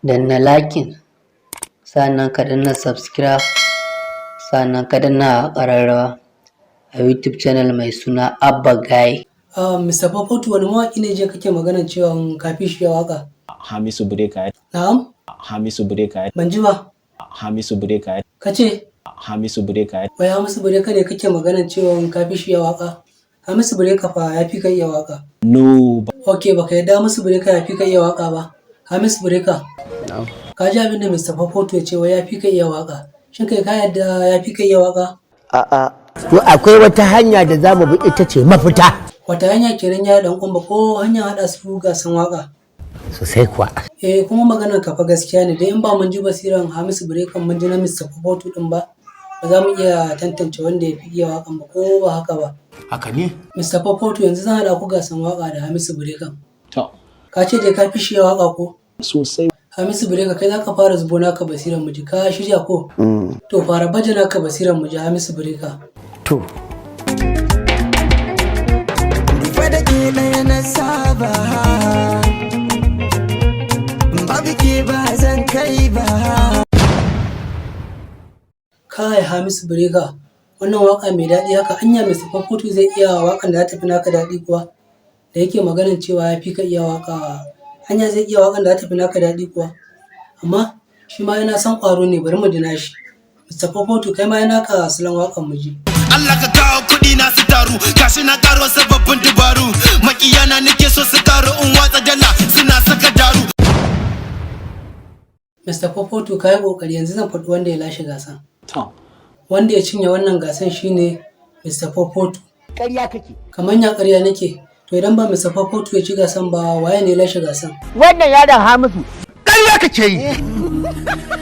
danna lakin, sannan ka danna subscribe, sannan ka danna ƙararrawa a YouTube channel mai suna Abba Guy. Mr. Popoto wani mawaƙi ne je kake magana cewa kafi shi waka? Hamisu Breka. Na'am? Hamisu Breka. Ban ji ba. Hamisu Breka. Kace? Hamisu Breka. Wai Hamisu Breka ne kake magana cewa kafi shi waka? Hamisu Breka fa ya fi ka iya waka. No. Ok, baka yadda Hamisu Breka ya fi ka iya waka ba. Hamisu Breka. No. Ka ji abin da Mr. Popoto ya ce wai ya fi ka iya waka. Shin kai ka yadda ya fi ka iya waka? A'a. To akwai wata hanya da za mu bi ita ce mafita. Wata hanya kenan ya dan kumba ko hanya hada su gasan waka? Sosai kuwa. Kuma maganar ka fa gaskiya ne dai in ba mun ji basiran Hamisu Breka mun ji na Mr. Popoto din ba za mu iya tantance wanda ya fi iya wakan ba ko ba haka ba. Haka ne. Mr. Popoto yanzu zan hada ku gasan waka da Hamisu Breka. To. Ka ce dai ka fi shi waka ko? Sosai. Hamisu Breka kai zaka fara zubo naka basiran mu ji ka shirya ko? To fara baje naka basiran mu ji Hamisu Breka. To. Da ke ɗaya na saba babu ke ba zan kai ba. Kai Hamisu Breka wannan waka mai daɗi haka anya Mr. Popoto zai iya wakan da ta fi naka daɗi kuwa da yake maganan cewa ya fi ka iya waka anya zai iya wakan da ta fi naka daɗi kuwa amma shi ma yana son ƙwaro ne bari mu dina shi. Mr. Popoto kai ma yana ka salon wakan mu ji. Allah ka kawo kuɗi na su taru gashi na karo sababbin dubaru makiyana nake so su taru in watsa dala suna saka daru. Mr. Popoto kai kokari yanzu zan faɗi wanda ya lashe gasan. To. Wanda ya cinye wannan gasan shine Mr. Popoto. Ƙarya kake. Kamar ya ƙarya nake to idan ba Mr. Popoto ya ci gasan ba waye ne lashe gasan? Wannan yaron Hamisu. Ƙarya kake yi.